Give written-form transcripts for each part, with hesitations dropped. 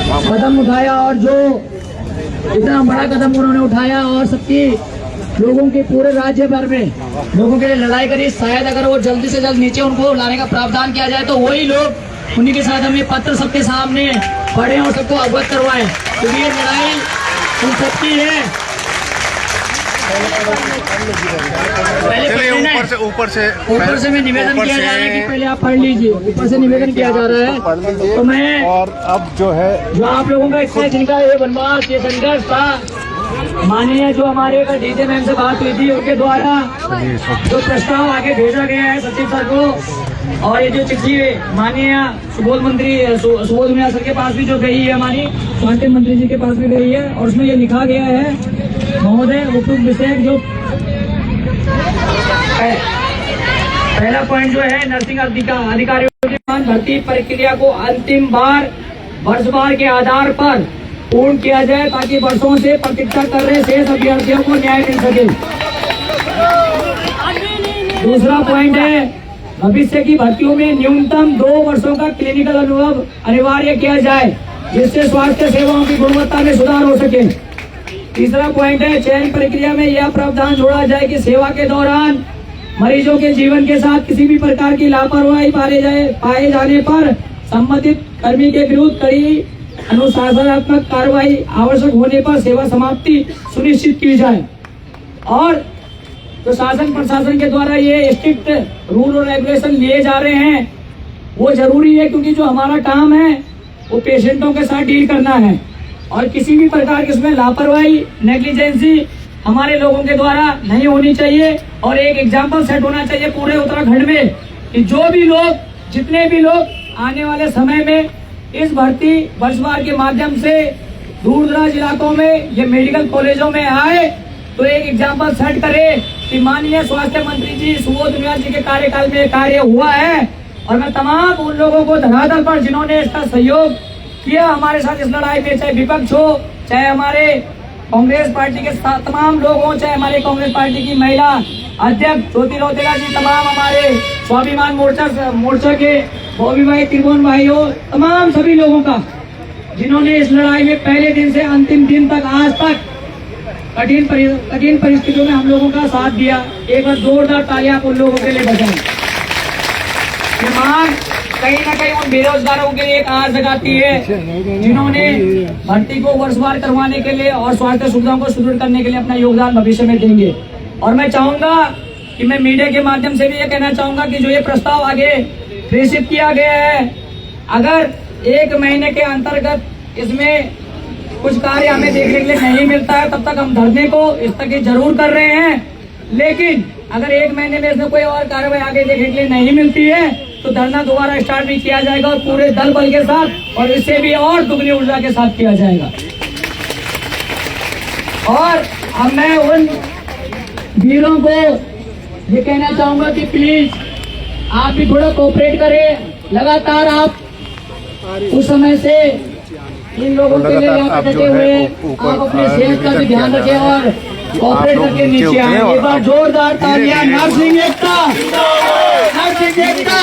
कदम उठाया और जो इतना बड़ा कदम उन्होंने उठाया और सबकी लोगों के पूरे राज्य भर में लोगों के लिए लड़ाई करी। शायद अगर वो जल्दी से जल्द नीचे उनको लाने का प्रावधान किया जाए तो वही लोग उन्हीं के साथ हम ये पत्र सबके सामने पढ़े और सबको अवगत करवाए, क्योंकि ये लड़ाई उन सबकी है। ऊपर से मैं निवेदन किया जा रहा है कि पहले आप पढ़ लीजिए। ऊपर से निवेदन किया जा रहा है तो मैं, और अब जो है जो आप लोगों का इतना जिनका ये वनवास, ये संघर्ष था, माननीय जो हमारे डीजे मैम से बात हुई थी उनके द्वारा जो प्रस्ताव आगे भेजा गया है सचिव सर को, और ये जो चिट्ठी माननीय सुबोध मियां सर के पास भी जो गई है, हमारी स्वास्थ्य मंत्री जी के पास भी गई है, और उसमें ये लिखा गया है, महोदय उपयुक्त विषय जो पहला पॉइंट जो है नर्सिंग अधिकारियों की भर्ती प्रक्रिया को अंतिम बार वर्षवार के आधार पर पूर्ण किया जाए ताकि वर्षों से प्रतीक्षा कर रहे शेष अभ्यर्थियों को न्याय मिल सके। दूसरा पॉइंट है भविष्य की भर्तियों में न्यूनतम 2 वर्षों का क्लिनिकल अनुभव अनिवार्य किया जाए जिससे स्वास्थ्य सेवाओं की गुणवत्ता में सुधार हो सके। तीसरा पॉइंट है चयन प्रक्रिया में यह प्रावधान जोड़ा जाए कि सेवा के दौरान मरीजों के जीवन के साथ किसी भी प्रकार की लापरवाही पाए जाने पर संबंधित कर्मी के विरुद्ध कड़ी अनुशासनात्मक कार्रवाई आवश्यक होने पर सेवा समाप्ति सुनिश्चित की जाए। और जो शासन प्रशासन के द्वारा ये स्ट्रिक्ट रूल और रेगुलेशन लिए जा रहे हैं वो जरूरी है, क्योंकि जो हमारा काम है वो पेशेंटों के साथ डील करना है, और किसी भी प्रकार की इसमें लापरवाही, नेग्लिजेंसी हमारे लोगों के द्वारा नहीं होनी चाहिए। और एक एग्जाम्पल सेट होना चाहिए पूरे उत्तराखंड में कि जो भी लोग, जितने भी लोग आने वाले समय में इस भर्ती वर्षवार के माध्यम से दूर दराज इलाकों में ये मेडिकल कॉलेजों में आए तो एक एग्जाम्पल सेट करे कि माननीय स्वास्थ्य मंत्री जी सुबोध मियां जी के कार्यकाल में कार्य हुआ है। और मैं तमाम उन लोगों को धरातल पर जिन्होंने इसका सहयोग किया हमारे साथ इस लड़ाई में, चाहे विपक्ष हो, चाहे हमारे कांग्रेस पार्टी के तमाम लोग हों, चाहे हमारे कांग्रेस पार्टी की महिला अध्यक्ष ज्योति रौतेला जी, तमाम हमारे स्वाभिमान मोर्चा के बॉबी भाई, त्रिभुवन भाई हो, तमाम सभी लोगों का जिन्होंने इस लड़ाई में पहले दिन से अंतिम दिन तक आज तक कठिन परिस्थितियों में हम लोगों का साथ दिया। एक बार जोरदार तालियां उन लोगों के लिए बजाएं। ये मांग कहीं ना कहीं उन बेरोजगारों के लिए एक आस जगाती है जिन्होंने भर्ती को वर्षवार करवाने के लिए और स्वास्थ्य सुविधाओं को सुदृढ़ करने के लिए अपना योगदान भविष्य में देंगे। और मैं चाहूंगा कि मैं मीडिया के माध्यम से भी ये कहना चाहूंगा कि जो ये प्रस्ताव आगे प्रेषित किया गया है, अगर 1 महीने के अंतर्गत इसमें कुछ कार्य हमें देखने के लिए नहीं मिलता है तब तक हम धरने को स्थगित जरूर कर रहे हैं। लेकिन अगर 1 महीने में इसमें कोई और कार्रवाई आगे देखने के लिए नहीं मिलती है तो धरना दोबारा स्टार्ट भी किया जाएगा और पूरे दल बल के साथ, और इससे भी और दुगनी ऊर्जा के साथ किया जाएगा। और अब मैं उन वीरों को ये कहना चाहूंगा कि प्लीज आप भी थोड़ा कोऑपरेट करें। लगातार आप उस समय से इन लोगों के लिए यहाँ पे डटे हुए, आप अपने सेहत का भी ध्यान रखें और कोऑपरेट करके नीचे आए। एक बार जोरदार तालियां नर्सिंग एकता, नर्सिंग एकता।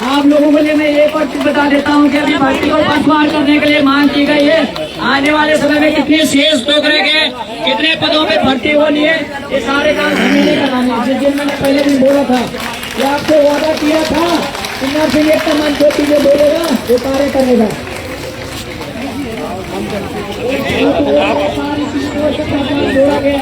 आप लोगों के लिए मैं एक और चीज बता देता हूँ कि अभी भर्ती को वर्षवार करने के लिए मांग की गई है। आने वाले समय में कितने शेष लोग रह गए, कितने पदों पे भर्ती होनी है, ये सारे काम हमें नहीं कराने। जिस दिन मैंने पहले दिन बोला था कि आपको वादा किया था कि नर्सिंग एकता मंच जो चीजें बोलेगा वो कार्य करेगा। जोड़ा गया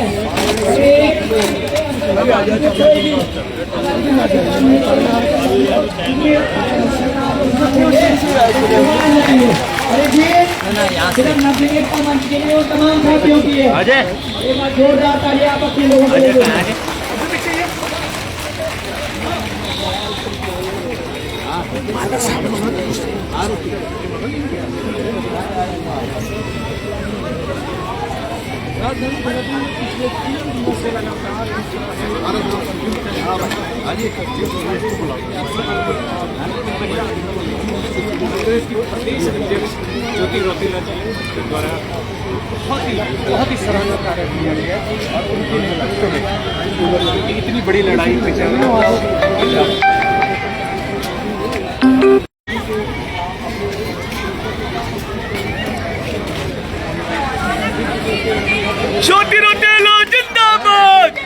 सिर्फ नर्सिंग एकता मंच के लिए और तमाम साथियों की है। एक बार जोरदार तालियां आप अपने लोगों के लिए। पिछले 3 दिनों से लगातार ज्योति रौतेला जी के द्वारा बहुत ही सराहनीय कार्य किया गया और उनके नेतृत्व में इतनी बड़ी लड़ाई में चल रही है। ज्योति रौतेला जिंदाबाद,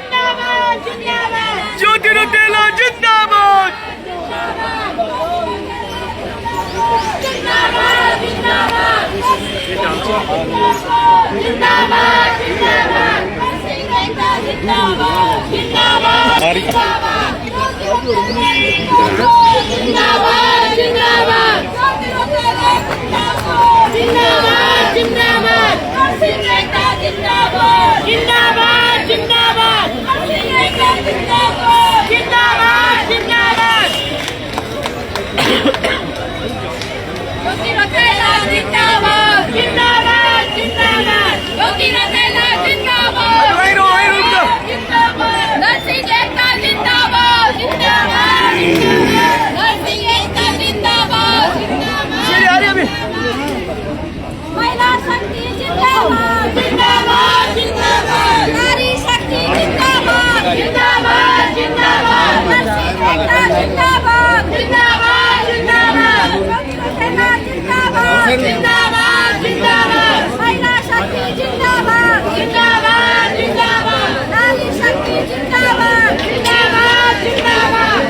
ज्योति रौतेला जिंदाबाद। महिला शक्ति जिंदाबाद, जिंदाबाद, जिंदाबाद। नारी शक्ति जिंदाबाद, जिंदाबाद, जिंदाबाद। नरसिंह मेहता जिंदाबाद, जिंदाबाद, जिंदाबाद। सेना जिंदाबाद, जिंदाबाद, जिंदाबाद। महिला शक्ति जिंदाबाद, जिंदाबाद, जिंदाबाद। नारी शक्ति जिंदाबाद, जिंदाबाद, जिंदाबाद।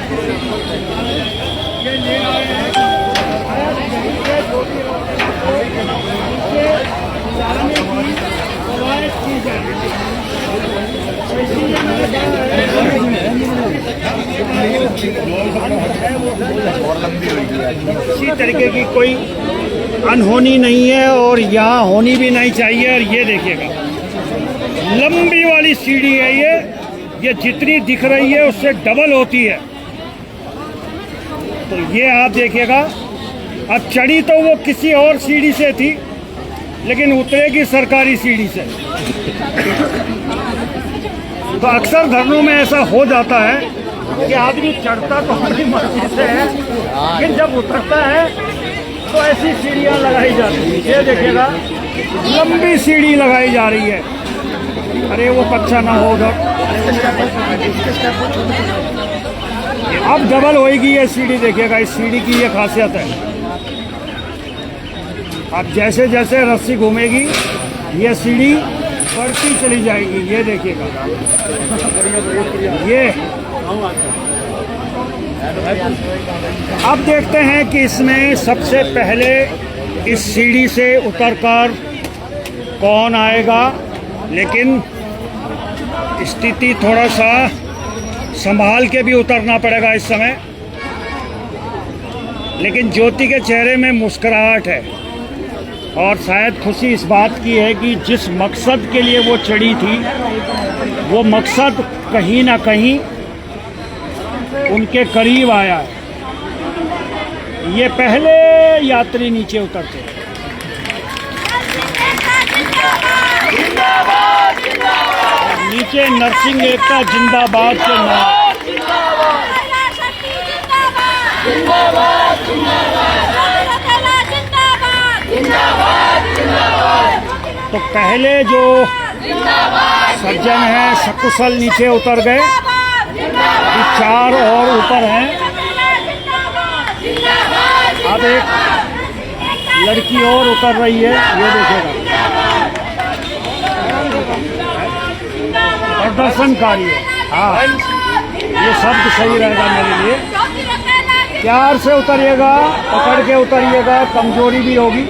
किसी तरीके की कोई अनहोनी नहीं है और यहाँ होनी भी नहीं चाहिए। और ये देखिएगा लंबी वाली सीढ़ी है ये जितनी दिख रही है उससे डबल होती है। तो ये आप देखिएगा, अब चढ़ी तो वो किसी और सीढ़ी से थी लेकिन उतरेगी सरकारी सीढ़ी से। तो अक्सर धरनों में ऐसा हो जाता है कि आदमी चढ़ता तो हमारी मर्जी से है लेकिन जब उतरता है तो ऐसी सीढ़ियां लगाई जाती हैं। ये देखिएगा लंबी सीढ़ी लगाई जा रही है। अरे वो कच्चा ना हो उधर, अब डबल होएगी ये सीढ़ी। देखिएगा इस सीढ़ी की ये खासियत है, अब जैसे जैसे रस्सी घूमेगी ये सीढ़ी बढ़ती चली जाएगी। ये देखिएगा, ये अब देखते हैं कि इसमें सबसे पहले इस सीढ़ी से उतरकर कौन आएगा। लेकिन स्थिति थोड़ा सा संभाल के भी उतरना पड़ेगा इस समय। लेकिन ज्योति के चेहरे में मुस्कुराहट है और शायद खुशी इस बात की है कि जिस मकसद के लिए वो चढ़ी थी वो मकसद कहीं ना कहीं उनके करीब आया है। ये पहले यात्री नीचे उतरते हैं। नीचे नरसिंह एकता जिंदाबाद के नाम। तो पहले जो सज्जन हैं सकुशल नीचे उतर गए, अभी 4 और ऊपर हैं। अब एक लड़की और उतर रही है, ये देखिएगा प्रदर्शनकारी है। हाँ, ये शब्द सही रहेगा मेरे लिए। प्यार से उतरिएगा, पकड़ के उतरिएगा, कमजोरी भी होगी।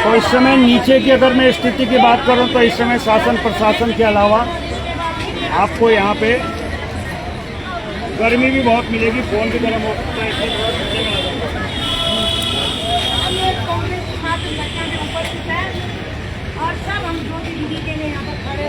तो इस समय नीचे की अगर मैं स्थिति की बात करूं तो इस समय शासन प्रशासन के अलावा आपको यहाँ पे गर्मी भी बहुत मिलेगी, फोन भी गर्म हो सकता है। और सब हम जो भी दीदी के लिए यहाँ पर खड़े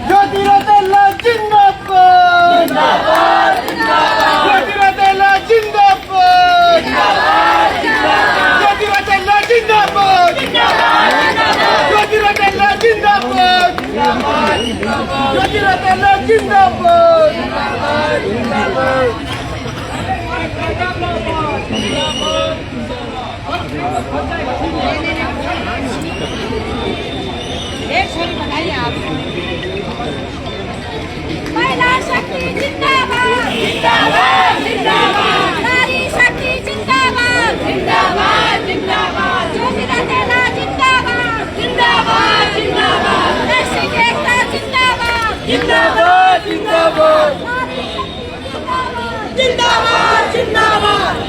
ज्योतिरादित्य जिंदाबाद ज्योतिरादित्य जिंदाबाद ज्योतिरादित्य जिंदाबाद ज्योतिरादित्य जिंदाबाद ज्योतिरादित्य जिंदाबाद एक छोरी बताइए आप महिला शक्ति जिंदाबाद जिंदाबाद जिंदाबाद नारी शक्ति जिंदाबाद जिंदाबाद जिंदाबाद ज्योतिरादित्य जिंदाबाद जिंदाबाद जिंदाबाद राष्ट्रीय एकता जिंदाबाद जिंदाबाद जिंदाबाद जिंदाबाद जिंदाबाद जिंदाबाद जिंदाबाद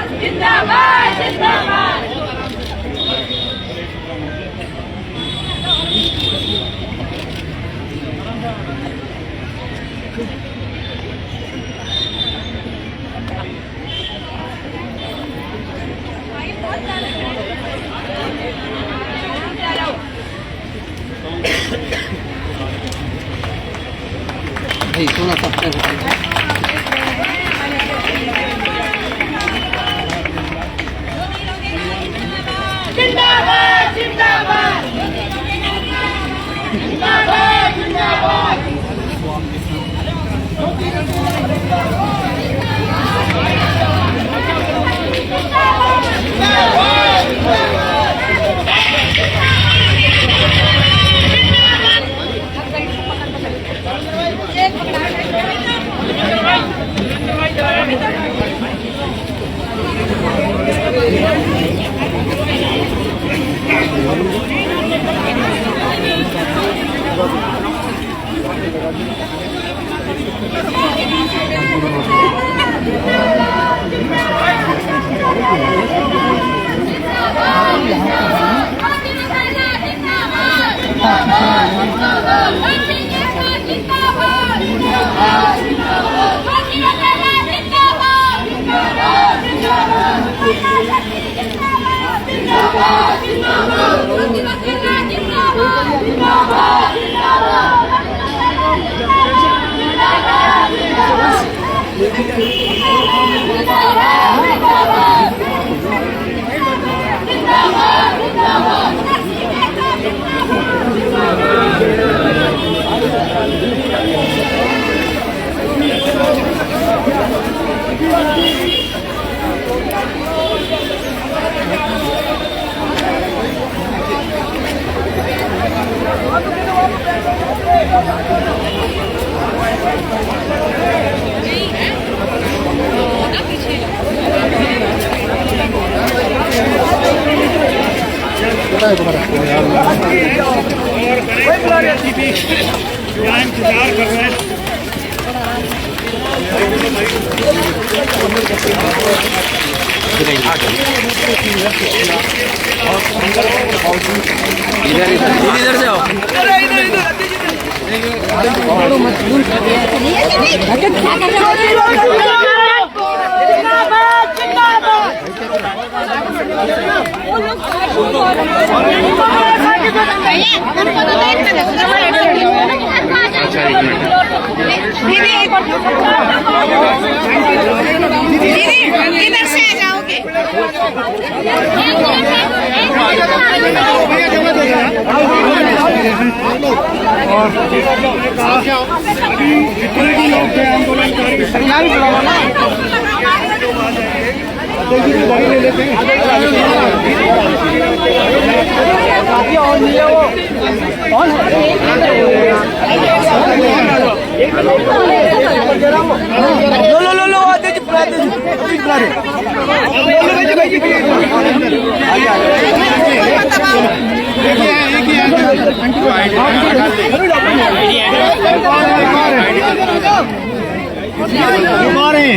जिंदाबाद जिंदाबाद जिंदाबाद जिंदाबाद और यहाँ इंतजार कर रहे हैं। इधर से आओ। दीदी इधर से आ जाओगे। जितने भी लोग थे आंदोलनकारी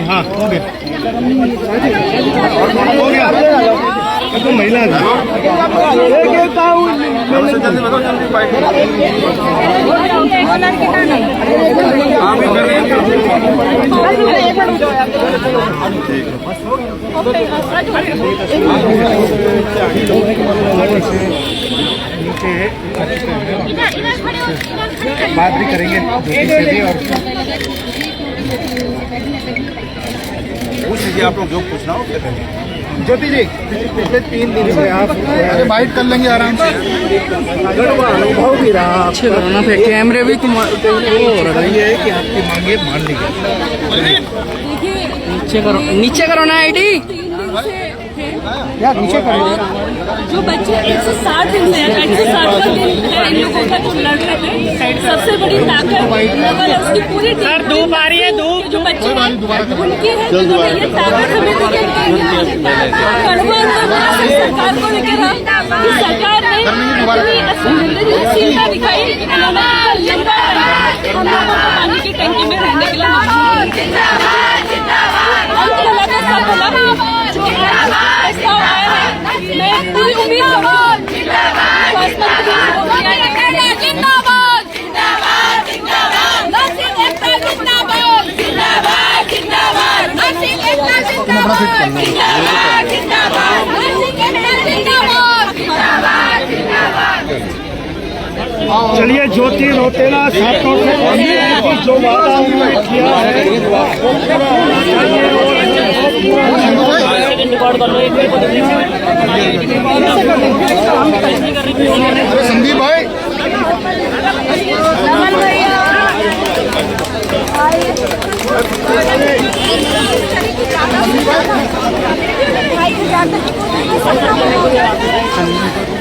हाँ हो गया तो महिला बात भी करेंगे और पूछ लीजिए आप लोग जो पूछना हो। ज्योति जी पिछले 3 दिन से आप बाइट कर लेंगे आराम से। अनुभव भी रहा अच्छे ना फिर कैमरे भी तुम हो रही है कि आपकी मांगे मान ली गई। नीचे करो ना आईडी। यार नीचे करो। जो बच्चे 160 दिन से 160 दिन इन लोगों का जो लड़ रहे थे, सबसे बड़ी ताकत नवल उसकी पूरी टीम धूप आ रही है, धूप जो बच्चे उनकी है, जिन्होंने ये ताकत हमें दी सरकार को लेकर कि सरकार ने संवेदनशीलता दिखाई। हम लोगों को पानी की टंकी में रहने के लिए प्रस्ताव आया है। मैं पूरी उम्मीद चलिए ज्योति रौतेला साफ तौर से कहती है कि जो वादा उन्होंने किया है संदीप भाई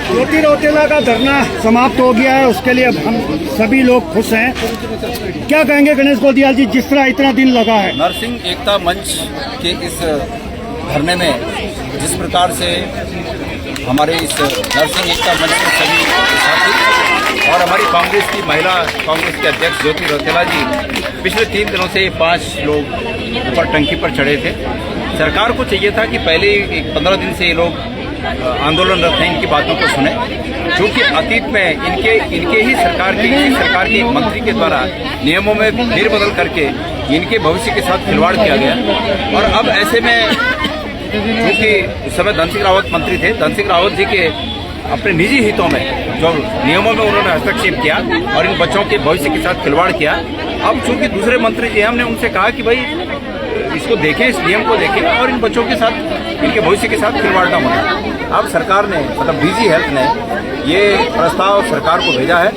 ज्योति रौतेला का धरना समाप्त हो गया है, उसके लिए अब हम सभी लोग खुश हैं। क्या कहेंगे गणेश गोदियाल जी, जिस तरह इतना दिन लगा है? नरसिंह एकता मंच के इस धरने में जिस प्रकार से हमारे इस नरसिंह एकता मंच के सभी साथी और हमारी कांग्रेस की महिला कांग्रेस के अध्यक्ष ज्योति रौतेला जी पिछले 3 दिनों से 5 लोग ऊपर टंकी पर चढ़े थे। सरकार को चाहिए था कि पहले 15 दिन से ये लोग आंदोलनरत हैं, इनकी बातों को सुने, क्योंकि अतीत में इनके ही सरकार के मंत्री के द्वारा नियमों में फेरबदल करके इनके भविष्य के साथ खिलवाड़ किया गया। और अब ऐसे में क्योंकि उस समय धन सिंह रावत मंत्री थे, धन सिंह रावत जी के अपने निजी हितों में जो नियमों में उन्होंने हस्तक्षेप किया और इन बच्चों के भविष्य के साथ खिलवाड़ किया। अब चूंकि दूसरे मंत्री जी हमने उनसे कहा कि भाई इसको देखें, इस नियम को देखें और इन बच्चों के साथ, इनके भविष्य के साथ खिलवाड़ न होना। अब सरकार ने मतलब डीजी हेल्थ ने ये प्रस्ताव सरकार को भेजा है।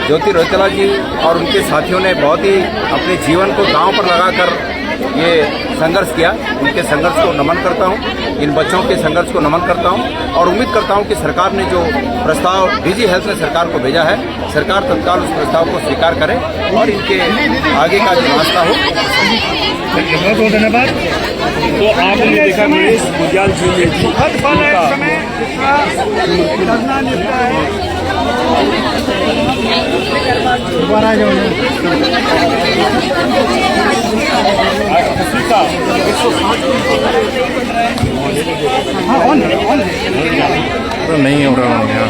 ज्योति रौतेला जी और उनके साथियों ने बहुत ही अपने जीवन को दांव पर लगाकर ये संघर्ष किया। उनके संघर्ष को नमन करता हूँ, इन बच्चों के संघर्ष को नमन करता हूँ और उम्मीद करता हूँ कि सरकार ने जो प्रस्ताव डीजी हेल्थ ने सरकार को भेजा है, सरकार तत्काल उस प्रस्ताव को स्वीकार करे और इनके आगे का जो रास्ता हो। बहुत बहुत धन्यवाद। तो आपने देखा गणेश गोदियाल जी दोबारा जाओ नहीं हो रहा है यहाँ।